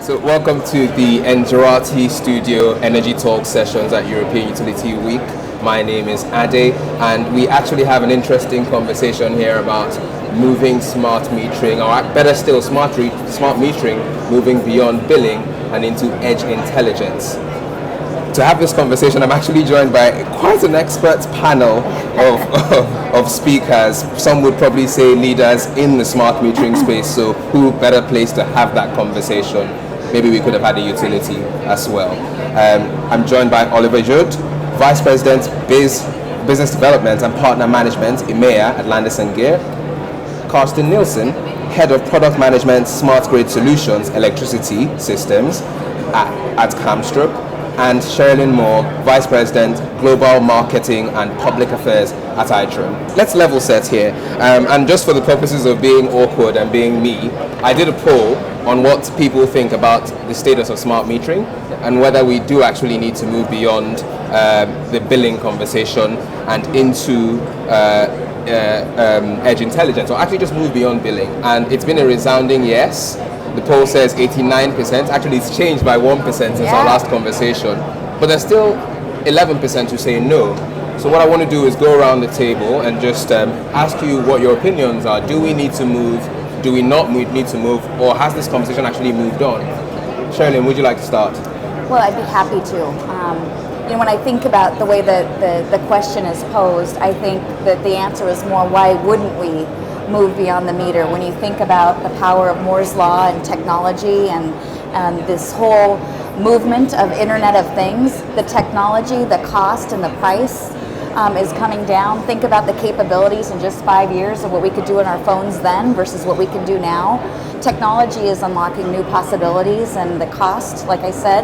So welcome to the Engerati Studio Energy Talk sessions at European Utility Week. My name is Ade, and we actually have an interesting conversation here about moving smart metering, or better still, smart metering, moving beyond billing and into edge intelligence. To have this conversation, I'm actually joined by quite an expert panel of speakers. Some would probably say leaders in the smart metering space, so who better place to have that conversation? Maybe we could have had a utility as well. I'm joined by Oliver Judd, Vice President Business Development and Partner Management, EMEA at Landis+Gyr. Carsten Nielsen, Head of Product Management, Smart Grid Solutions, Electricity Systems at Kamstrup. And Sharelynn Moore, Vice President, Global Marketing and Public Affairs at Itron. Let's level set here. And just for the purposes of being awkward and being me, I did a poll on what people think about the status of smart metering and whether we do actually need to move beyond the billing conversation and into edge intelligence, or actually just move beyond billing. And it's been a resounding yes. The poll says 89%. Actually, it's changed by 1% since our last conversation. But there's still 11% who say no. So what I want to do is go around the table and just ask you what your opinions are. Do we need to move? Do we not need to move? Or has this conversation actually moved on? Sharelynn, would you like to start? Well, I'd be happy to. When I think about the way the question is posed, I think that the answer is more, why wouldn't we move beyond the meter? When you think about the power of Moore's Law and technology and this whole movement of Internet of Things, the technology, the cost, and the price is coming down. Think about the capabilities in just 5 years of what we could do in our phones then versus what we can do now. Technology is unlocking new possibilities, and the cost, like I said,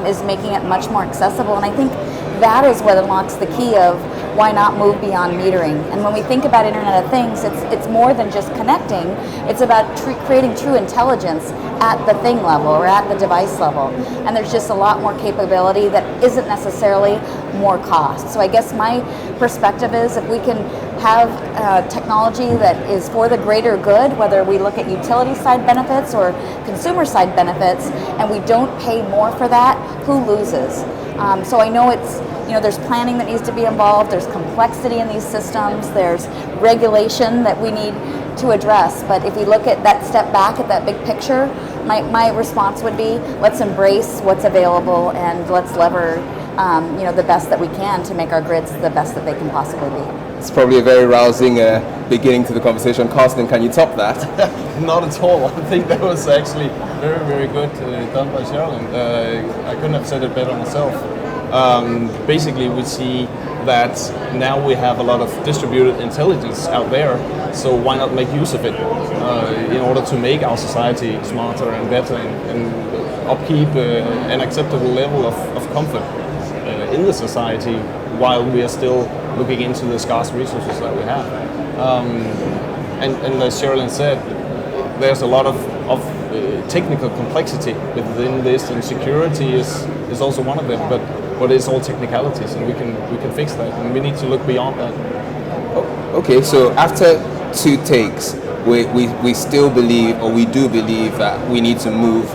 is making it much more accessible. And I think that is what unlocks the key of why not move beyond metering. And when we think about Internet of Things, it's more than just connecting. It's about creating true intelligence at the thing level or at the device level. And there's just a lot more capability that isn't necessarily more cost. So I guess my perspective is, if we can have technology that is for the greater good, whether we look at utility side benefits or consumer side benefits, and we don't pay more for that, who loses? So I know there's planning that needs to be involved, there's complexity in these systems, there's regulation that we need to address. But if we look at that step back at that big picture, my response would be, let's embrace what's available and let's lever the best that we can to make our grids the best that they can possibly be. It's probably a very rousing beginning to the conversation. Carsten, can you top that? Not at all. I think that was actually very, very good done by Sharelynn. I couldn't have said it better myself. Basically, we see that now we have a lot of distributed intelligence out there, so why not make use of it in order to make our society smarter and better and upkeep an acceptable level of comfort in the society while we are still looking into the scarce resources that we have. And as Sharelynn said, there's a lot of technical complexity within this, and security is also one of them, but it's all technicalities, and we can fix that, and we need to look beyond that. Okay, so after two takes, we still believe, or we do believe, that we need to move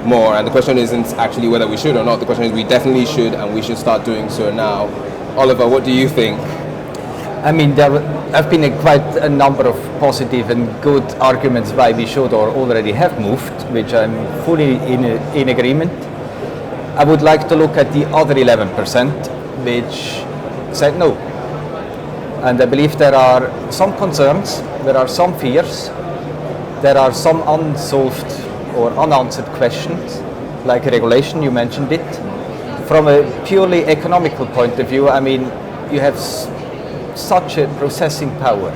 more, and the question isn't actually whether we should or not. The question is, we definitely should, and we should start doing so now. Oliver, what do you think? I mean, there have been quite a number of positive and good arguments why we should or already have moved, which I'm fully in agreement. I would like to look at the other 11%, which said no. And I believe there are some concerns, there are some fears, there are some unsolved or unanswered questions, like regulation, you mentioned it. From a purely economical point of view, I mean, you have such a processing power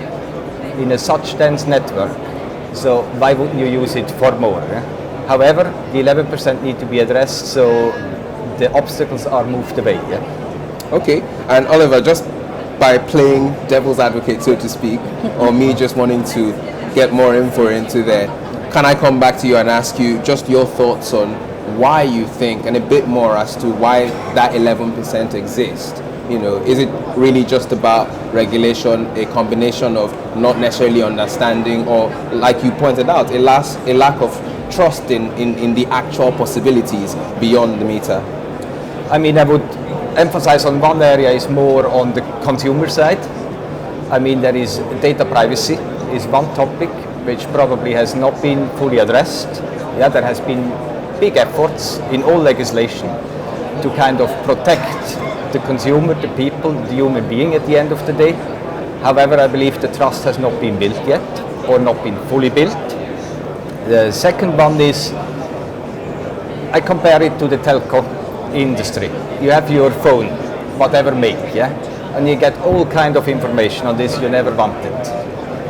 in such dense network, so why wouldn't you use it for more? However, the 11% need to be addressed, so the obstacles are moved away. Okay, and Oliver, just by playing devil's advocate, so to speak, or me just wanting to get more info into there, can I come back to you and ask you just your thoughts on why you think, and a bit more as to why that 11% exists? Is it really just about regulation, a combination of not necessarily understanding, or, like you pointed out, a lack of trust in the actual possibilities beyond the meter? I mean, I would emphasize on one area is more on the consumer side. I mean, there is data privacy is one topic which probably has not been fully addressed. Yeah, there has been big efforts in all legislation to kind of protect the consumer, the people, the human being at the end of the day. However, I believe the trust has not been built yet, or not been fully built. The second one is, I compare it to the telco industry. You have your phone, whatever make, yeah? And you get all kind of information on this you never wanted.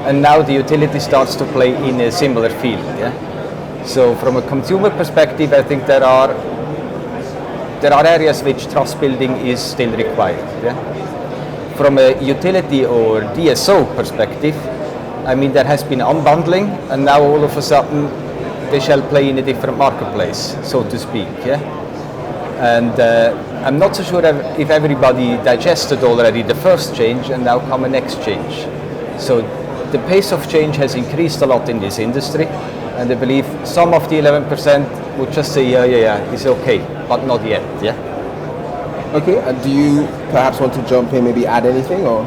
And now the utility starts to play in a similar field, yeah? So from a consumer perspective, I think there are areas which trust building is still required, yeah? From a utility or DSO perspective, I mean, there has been unbundling, and now all of a sudden they shall play in a different marketplace, so to speak, yeah? And I'm not so sure if everybody digested already the first change and now come a next change. So the pace of change has increased a lot in this industry, and I believe some of the 11% would just say, yeah, it's okay, but not yet, yeah? Okay, do you perhaps want to jump in, maybe add anything, or?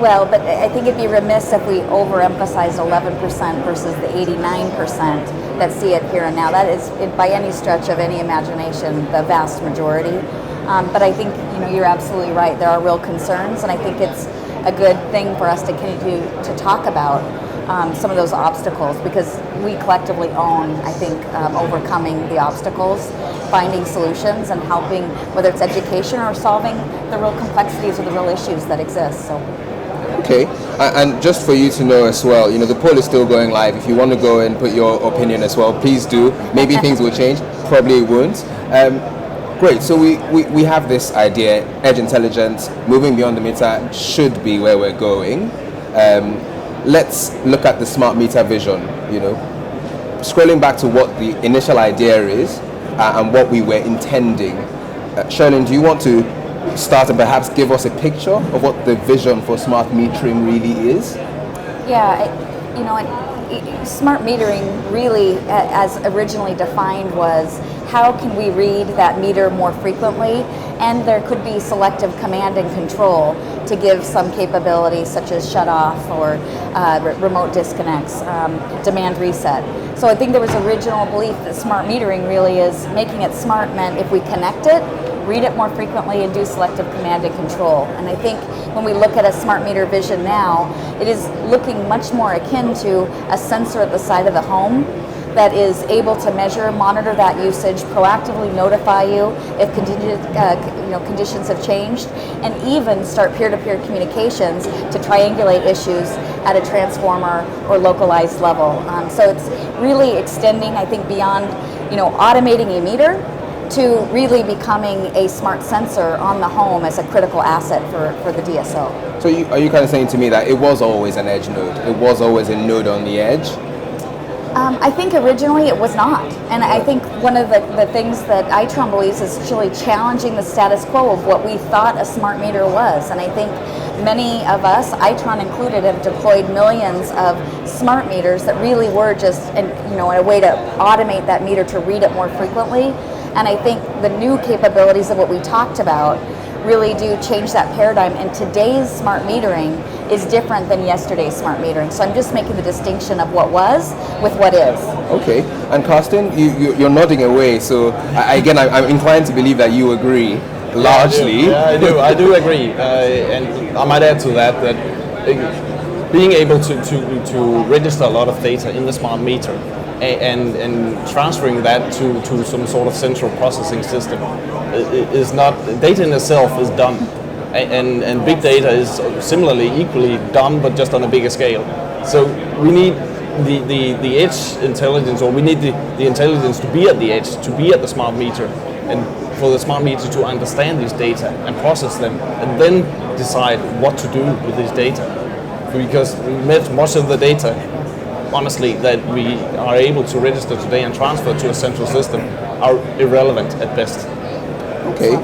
Well, but I think it'd be remiss if we overemphasized 11% versus the 89% that see it here and now. That is, by any stretch of any imagination, the vast majority. But I think you're absolutely right. There are real concerns, and I think it's a good thing for us to continue to talk about some of those obstacles, because we collectively own, I think, overcoming the obstacles, finding solutions, and helping, whether it's education or solving the real complexities or the real issues that exist. So. Okay, and just for you to know as well, the poll is still going live. If you want to go and put your opinion as well, please do. Maybe things will change, probably it won't. Great, so we have this idea, edge intelligence, moving beyond the meter should be where we're going. Let's look at the smart meter vision, scrolling back to what the initial idea is and what we were intending. Sharelynn, do you want to start and perhaps give us a picture of what the vision for smart metering really is? Yeah, smart metering really, as originally defined, was how can we read that meter more frequently, and there could be selective command and control to give some capabilities such as shut off or remote disconnects, demand reset. So I think there was original belief that smart metering really is making it smart meant if we connect it, read it more frequently, and do selective command and control. And I think when we look at a smart meter vision now, it is looking much more akin to a sensor at the side of the home that is able to measure, monitor that usage, proactively notify you if conditions have changed, and even start peer-to-peer communications to triangulate issues at a transformer or localized level. So it's really extending, I think, beyond automating a meter to really becoming a smart sensor on the home as a critical asset for the DSO. So are you kind of saying to me that it was always an edge node? It was always a node on the edge? I think originally it was not. And I think one of the things that Itron believes is actually challenging the status quo of what we thought a smart meter was. And I think many of us, Itron included, have deployed millions of smart meters that really were just a way to automate that meter to read it more frequently. And I think the new capabilities of what we talked about really do change that paradigm. And today's smart metering is different than yesterday's smart metering. So I'm just making the distinction of what was with what is. Okay. And Carsten, you're nodding away. So I'm inclined to believe that you agree largely. Yeah, I do agree. And I might add to that being able to register a lot of data in the smart meter and transferring that to some sort of central processing system is not, data in itself is dumb, and big data is similarly equally dumb, but just on a bigger scale. So we need the edge intelligence, or we need the intelligence to be at the edge, to be at the smart meter, and for the smart meter to understand these data and process them, and then decide what to do with this data. Because much of the data, honestly, that we are able to register today and transfer to a central system are irrelevant at best. Okay.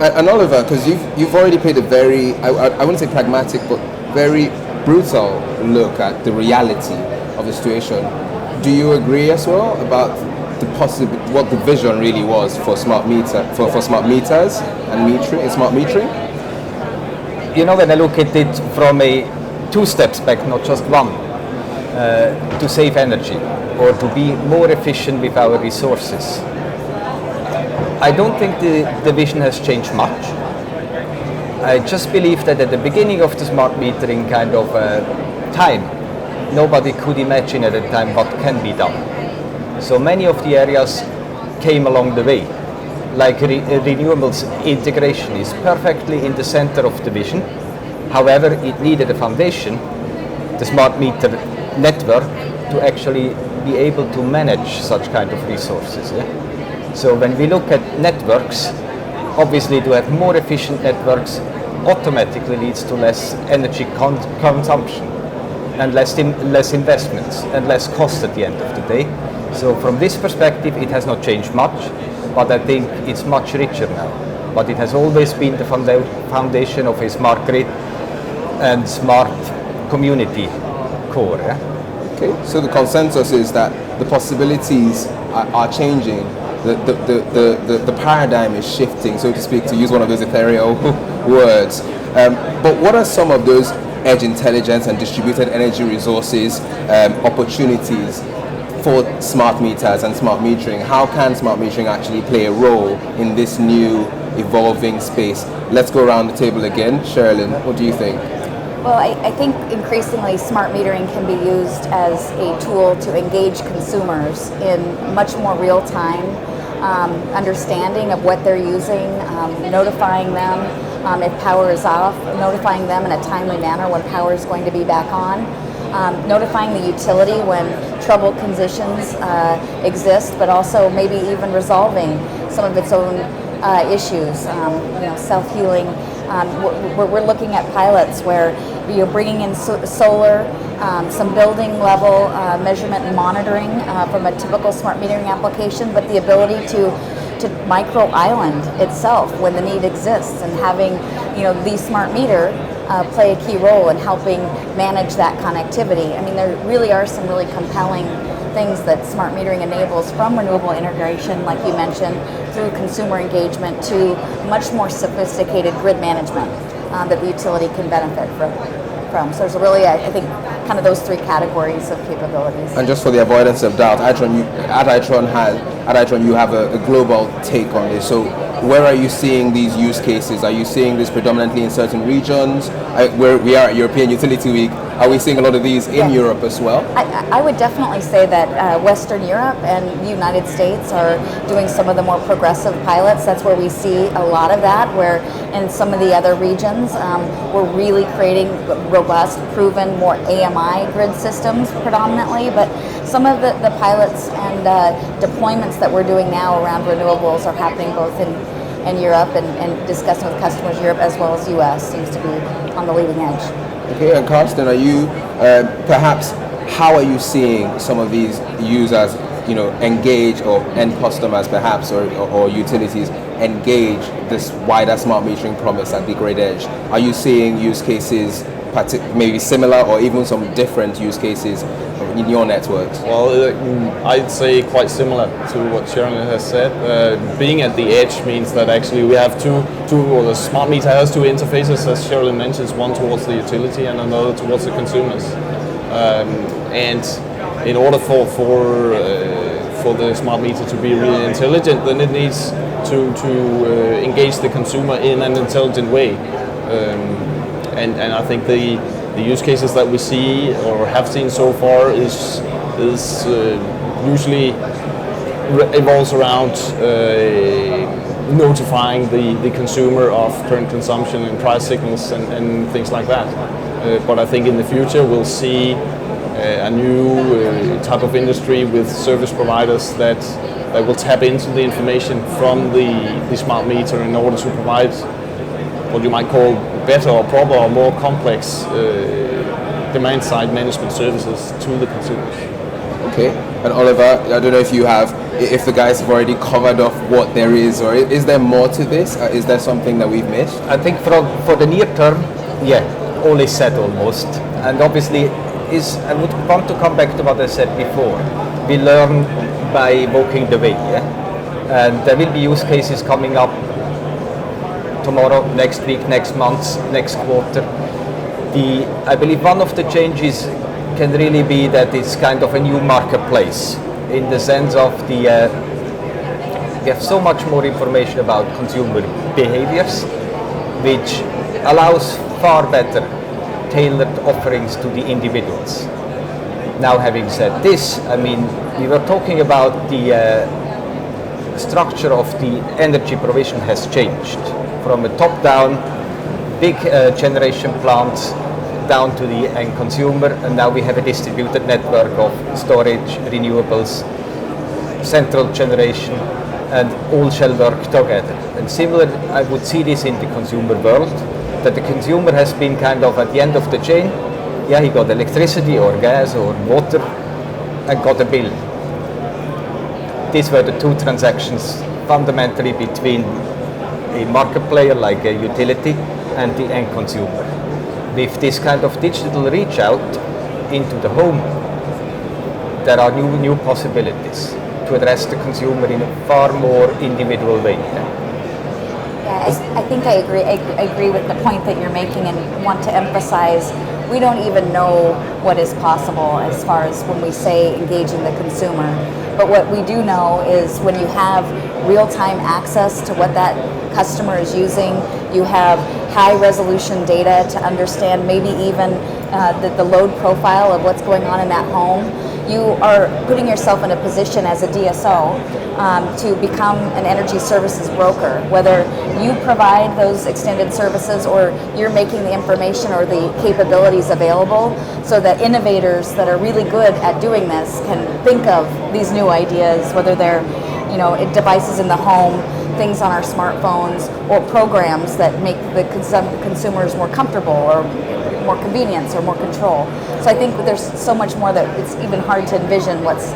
And Oliver, because you've already played a very, I wouldn't say pragmatic, but very brutal look at the reality of the situation. do you agree as well about what the vision really was for smart meters and smart metering? You know, when I look at it from a 2 steps back, not just one, to save energy or to be more efficient with our resources, I don't think the vision has changed much. I just believe that at the beginning of the smart metering kind of time, nobody could imagine at the time what can be done. So many of the areas came along the way. Like renewables integration is perfectly in the center of the vision. However, it needed a foundation, the smart meter network, to actually be able to manage such kind of resources. Yeah? So when we look at networks, obviously to have more efficient networks automatically leads to less energy consumption and less investments and less cost at the end of the day. So from this perspective, it has not changed much, but I think it's much richer now. But it has always been the foundation of a smart grid and smart community core. Yeah? Okay, so the consensus is that the possibilities are changing. The paradigm is shifting, so to speak, to use one of those ethereal words. But what are some of those edge intelligence and distributed energy resources opportunities for smart meters and smart metering? How can smart metering actually play a role in this new evolving space? Let's go around the table again. Sharelynn, what do you think? Well, I think increasingly smart metering can be used as a tool to engage consumers in much more real-time understanding of what they're using, notifying them if power is off, notifying them in a timely manner when power is going to be back on, notifying the utility when troubled conditions exist, but also maybe even resolving some of its own issues, self-healing. We're looking at pilots where you're bringing in solar, some building level measurement and monitoring from a typical smart metering application, but the ability to micro island itself when the need exists, and having the smart meter play a key role in helping manage that connectivity. I mean, there really are some really compelling things that smart metering enables, from renewable integration, like you mentioned, through consumer engagement to much more sophisticated grid management that the utility can benefit from. So there's really, I think, kind of those 3 categories of capabilities. And just for the avoidance of doubt, at Itron you have a global take on this. So where are you seeing these use cases? Are you seeing this predominantly in certain regions? Where we are at European Utility Week, are we seeing a lot of these in Europe as well? I would definitely say that Western Europe and the United States are doing some of the more progressive pilots. That's where we see a lot of that, where in some of the other regions, we're really creating robust, proven, more AMI grid systems predominantly. But some of the pilots and deployments that we're doing now around renewables are happening both in Europe and discussing with customers Europe as well as US seems to be on the leading edge. Okay, and Carsten, are you perhaps, how are you seeing some of these users, engage, or end customers perhaps, or utilities engage this wider smart metering promise at the grid edge? Are you seeing use cases maybe similar or even some different use cases in your networks? Well, I'd say quite similar to what Sharelynn has said. Being at the edge means that actually we have the smart meter has 2 interfaces, as Sharelynn mentions, one towards the utility and another towards the consumers. And in order for the smart meter to be really intelligent, then it needs to engage the consumer in an intelligent way. And I think the use cases that we see or have seen so far is usually evolves around notifying the consumer of current consumption and price signals and things like that. But I think in the future we'll see a new type of industry with service providers that will tap into the information from the smart meter in order to provide what you might call better or proper or more complex demand-side management services to the consumers. Okay, and Oliver, I don't know if the guys have already covered off what there is, or is there more to this? Is there something that we've missed? I think for the near term, all is said almost. And obviously, I would want to come back to what I said before. we learn by walking the way. Yeah? And there will be use cases coming up tomorrow, next week, next month, next quarter. I believe one of the changes can really be that it's kind of a new marketplace in the sense of we have so much more information about consumer behaviors, which allows far better tailored offerings to the individuals. Now, having said this, I mean, we were talking about the structure of the energy provision has changed from a top-down, big generation plants down to the end consumer, and now we have a distributed network of storage, renewables, central generation, and all shall work together. And similar, I would see this in the consumer world, that the consumer has been kind of at the end of the chain. Yeah, he got electricity or gas or water and got a bill. These were the two transactions fundamentally between a market player like a utility and the end consumer. With this kind of digital reach out into the home, there are new possibilities to address the consumer in a far more individual way. I think I agree with the point that you're making, and want to emphasize we don't even know what is possible as far as when we say engaging the consumer. But what we do know is when you have real-time access to what that customer is using, you have high-resolution data to understand maybe even the load profile of what's going on in that home, you are putting yourself in a position as a DSO to become an energy services broker, whether you provide those extended services or you're making the information or the capabilities available so that innovators that are really good at doing this can think of these new ideas, whether they're devices in the home, things on our smartphones, or programs that make the consumers more comfortable or more convenience or more control. So I think there's so much more that it's even hard to envision what's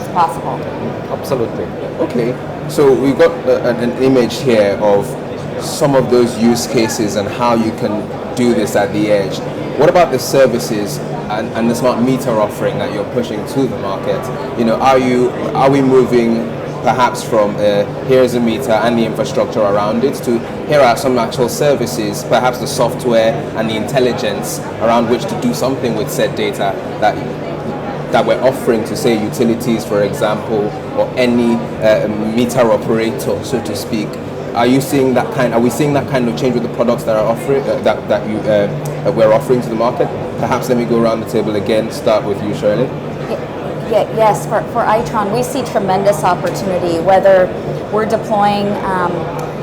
possible. Absolutely. Okay, so we've got an image here of some of those use cases and how you can do this at the edge. What about the services and the smart meter offering that you're pushing to the market? Are we moving perhaps from here's a meter and the infrastructure around it to here are some actual services, perhaps the software and the intelligence around which to do something with said data that we're offering to, say, utilities, for example, or any meter operator, so to speak? Are we seeing that kind of change with the products that are offering that we're offering to the market? Perhaps let me go around the table again. Start with you, Sharelynn. Yes, for Itron, we see tremendous opportunity, whether we're deploying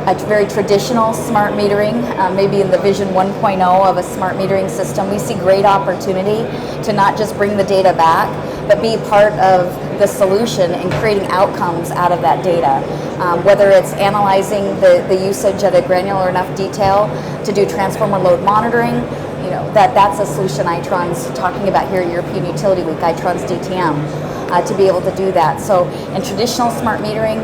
a very traditional smart metering, maybe in the vision 1.0 of a smart metering system. We see great opportunity to not just bring the data back, but be part of the solution and creating outcomes out of that data. Whether it's analyzing the usage at a granular enough detail to do transformer load monitoring, that's a solution Itron's talking about here at European Utility Week, Itron's DTM, to be able to do that. So in traditional smart metering,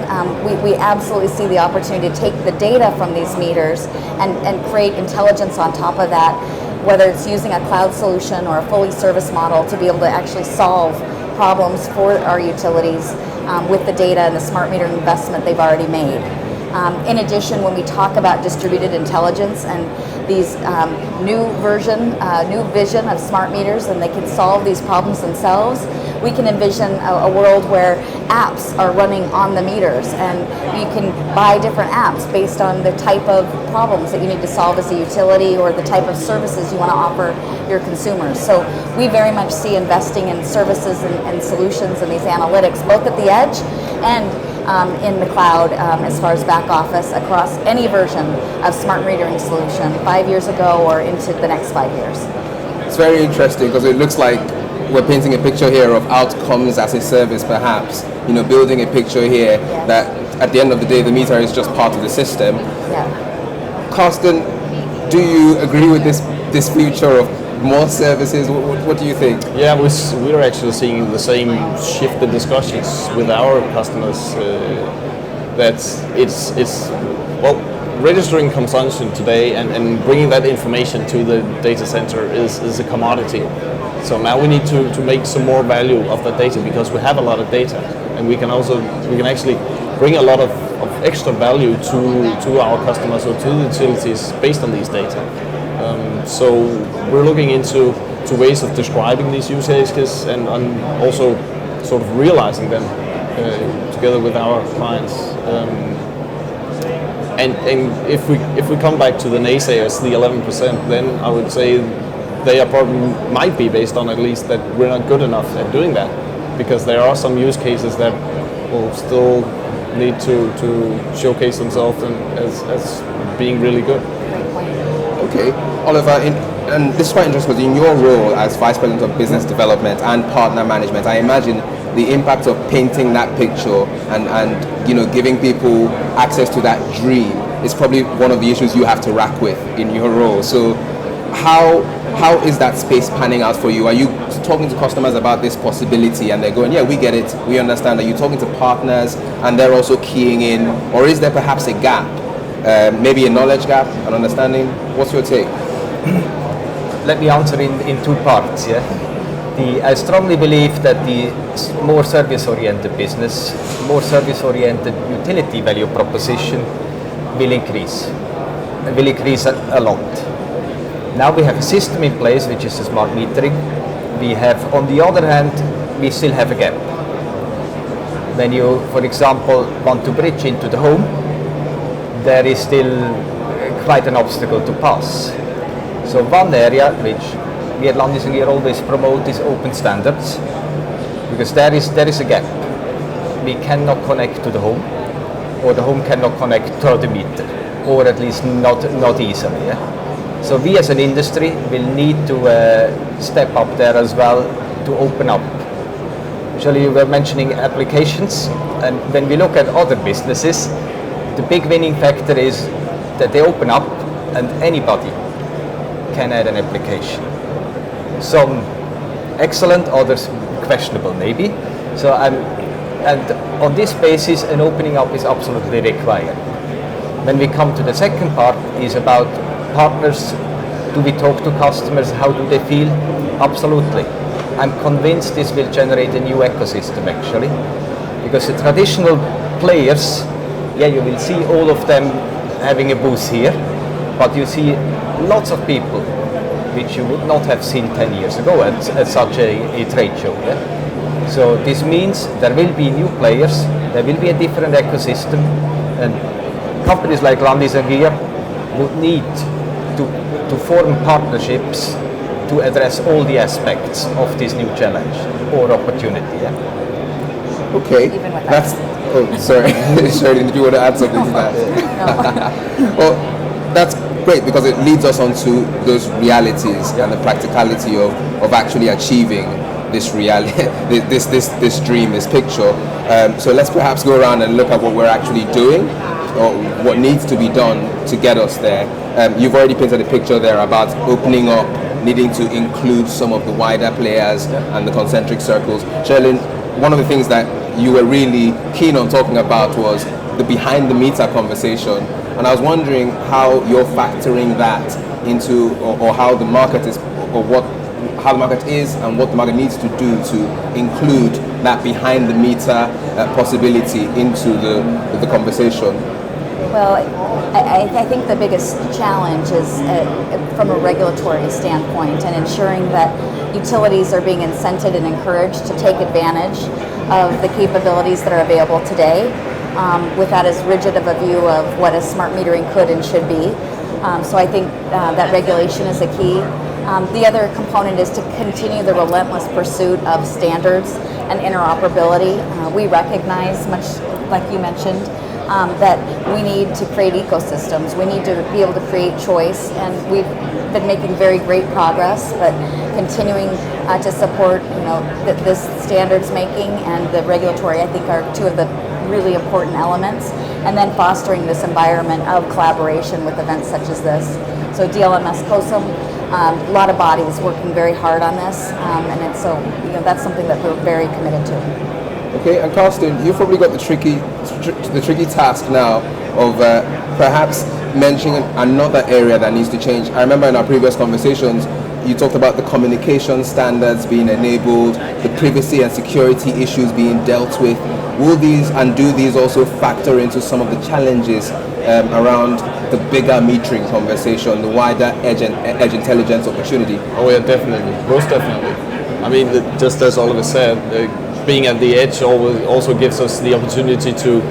we absolutely see the opportunity to take the data from these meters and create intelligence on top of that, whether it's using a cloud solution or a fully service model to be able to actually solve problems for our utilities with the data and the smart metering investment they've already made. In addition, when we talk about distributed intelligence and these new vision of smart meters, and they can solve these problems themselves, we can envision a world where apps are running on the meters, and you can buy different apps based on the type of problems that you need to solve as a utility or the type of services you want to offer your consumers. So we very much see investing in services and solutions and these analytics, both at the edge and in the cloud, as far as back office, across any version of smart metering solution 5 years ago or into the next 5 years. It's very interesting because it looks like we're painting a picture here of outcomes as a service, perhaps, building a picture here that at the end of the day, the meter is just part of the system. Yeah. Carsten, do you agree with this future of more services? What do you think? Yeah, we're actually seeing the same shift in discussions with our customers. That it's registering consumption today and bringing that information to the data center is a commodity. So now we need to make some more value of that data because we have a lot of data, and we can actually bring a lot of extra value to our customers or to the utilities based on these data. So we're looking into ways of describing these use cases and also sort of realizing them together with our clients. And if we come back to the naysayers, the 11%, then I would say they are probably might be based on at least that we're not good enough at doing that, because there are some use cases that will still need to showcase themselves as being really good. Okay, Oliver, and this is quite interesting because in your role as Vice President of Business Development and Partner Management, I imagine the impact of painting that picture and giving people access to that dream is probably one of the issues you have to rack with in your role. So how is that space panning out for you? Are you talking to customers about this possibility and they're going, yeah, we get it, we understand? Are you talking to partners and they're also keying in? Or is there perhaps a gap, maybe a knowledge gap, an understanding? What's your take? Let me answer in two parts. Yeah, I strongly believe that the more service-oriented business, more service-oriented utility value proposition will increase a lot. Now we have a system in place which is a smart metering. We have, on the other hand, we still have a gap. When you, for example, want to bridge into the home, there is still quite an obstacle to pass. So one area which we at Landis+Gyr always promote is open standards, because there is a gap. We cannot connect to the home, or the home cannot connect to the meter, or at least not easily. Yeah? So we as an industry will need to step up there as well to open up. Actually, you were mentioning applications, and when we look at other businesses, the big winning factor is that they open up and anybody can add an application. Some excellent, others questionable maybe. So and on this basis, an opening up is absolutely required. When we come to the second part, is about partners. Do we talk to customers? How do they feel? Absolutely. I'm convinced this will generate a new ecosystem actually, because the traditional players, yeah, you will see all of them having a booth here, but you see lots of people which you would not have seen 10 years ago at such a trade show. Yeah? So this means there will be new players, there will be a different ecosystem, and companies like Landis+Gyr would need to form partnerships to address all the aspects of this new challenge or opportunity. Yeah? Okay, that's. Oh, sorry, Sharelynn, did you want to add something to that? No. Well, that's great because it leads us on to those realities and the practicality of actually achieving this reality, this dream, this picture. So let's perhaps go around and look at what we're actually doing, or what needs to be done to get us there. You've already painted a picture there about opening up, needing to include some of the wider players and the concentric circles. Sharelynn, one of the things that you were really keen on talking about was the behind the meter conversation, and I was wondering how you're factoring that into, or how the market is, or how the market is and what the market needs to do to include that behind the meter possibility into the conversation. Well, I think the biggest challenge is from a regulatory standpoint, and ensuring that utilities are being incented and encouraged to take advantage of the capabilities that are available today, without as rigid of a view of what a smart metering could and should be. So I think that regulation is a key. The other component is to continue the relentless pursuit of standards and interoperability. We recognize, much like you mentioned, that we need to create ecosystems. We need to be able to create choice, and we've been making very great progress, but continuing to support this standards making and the regulatory, I think, are two of the really important elements, and then fostering this environment of collaboration with events such as this. So DLMS COSM, a lot of bodies working very hard on this, and it's so that's something that we're very committed to. Okay, and Carsten, you've probably got the tricky task now of perhaps mentioning another area that needs to change. I remember in our previous conversations, you talked about the communication standards being enabled, the privacy and security issues being dealt with. Will these and do these also factor into some of the challenges around the bigger metering conversation, the wider edge intelligence opportunity? Oh yeah, definitely, most definitely. I mean, just as Oliver said, being at the edge also gives us the opportunity to,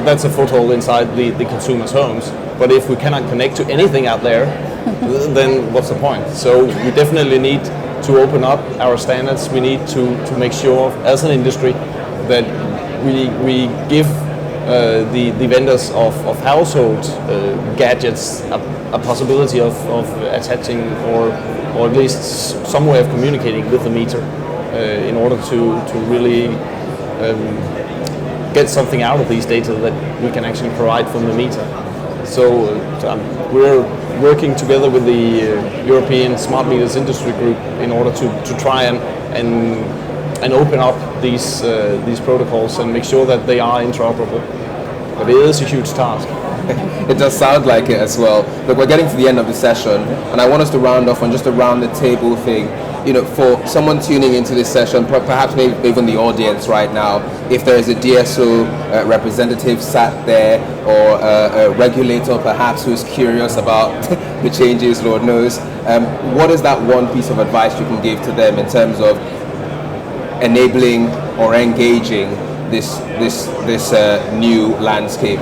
that's a foothold inside the consumers' homes. But if we cannot connect to anything out there, then what's the point? So we definitely need to open up our standards. We need to make sure, as an industry, that we give the vendors of household gadgets a possibility of attaching or at least some way of communicating with the meter in order to really get something out of these data that we can actually provide from the meter. So we're working together with the European Smart Meters Industry Group in order to try and open up these protocols and make sure that they are interoperable. But it is a huge task. It does sound like it as well. Look, we're getting to the end of the session, and I want us to round off on just a round the table thing. You know, for someone tuning into this session, perhaps maybe even the audience right now, if there is a DSO representative sat there, or a regulator perhaps who's curious about the changes, Lord knows, what is that one piece of advice you can give to them in terms of enabling or engaging this new landscape?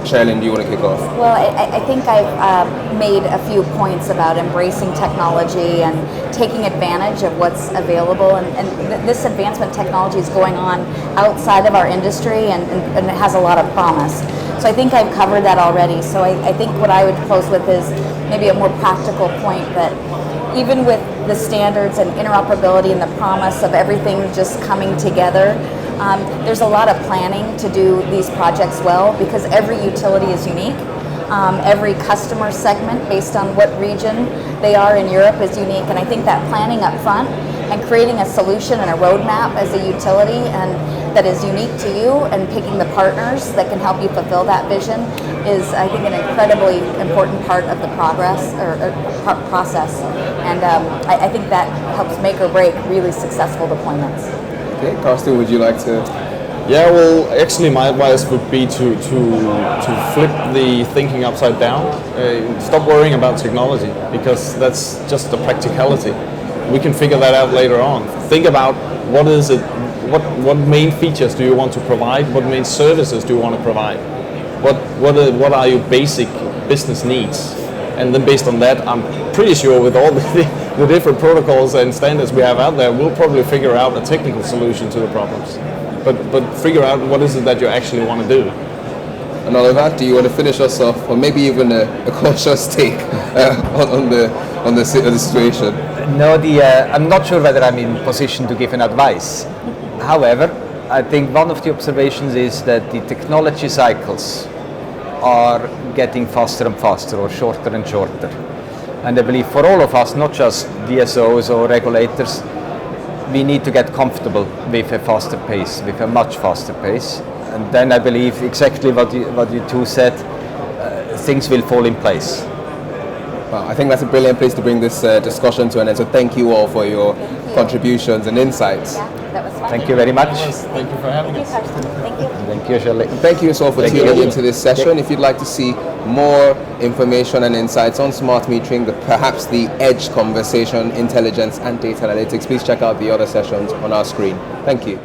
Sharelynn, do you want to kick off? Well, I think I've made a few points about embracing technology and taking advantage of what's available. And this advancement technology is going on outside of our industry and it has a lot of promise. So I think I've covered that already. So I think what I would close with is maybe a more practical point that even with the standards and interoperability and the promise of everything just coming together, there's a lot of planning to do these projects well because every utility is unique. Every customer segment based on what region they are in Europe is unique, and I think that planning up front and creating a solution and a roadmap as a utility and that is unique to you and picking the partners that can help you fulfill that vision is, I think, an incredibly important part of the process. And I think that helps make or break really successful deployments. Okay, Carsten, would you like to? Yeah, well, actually my advice would be to flip the thinking upside down. Stop worrying about technology because that's just a practicality. We can figure that out later on. Think about what is it, what main features do you want to provide, what main services do you want to provide, what are your basic business needs, and then based on that, I'm pretty sure with all the different protocols and standards we have out there, we'll probably figure out a technical solution to the problems. But figure out what is it that you actually want to do. And Oliver, do you want to finish us off, or maybe even a cautious take on the situation? No, I'm not sure whether I'm in position to give an advice. However, I think one of the observations is that the technology cycles are getting faster and faster or shorter and shorter. And I believe for all of us, not just DSOs or regulators, we need to get comfortable with a faster pace, with a much faster pace. And then I believe exactly what you two said, things will fall in place. Well, I think that's a brilliant place to bring this discussion to an end. So thank you all for your contributions and insights. Yeah, that was fun. Thank you very much. Thank you for having us. Thank you. Thank you, Sharelynn. Thank you all for tuning into this session. If you'd like to see more information and insights on smart metering, perhaps the edge conversation, intelligence and data analytics, please check out the other sessions on our screen. Thank you.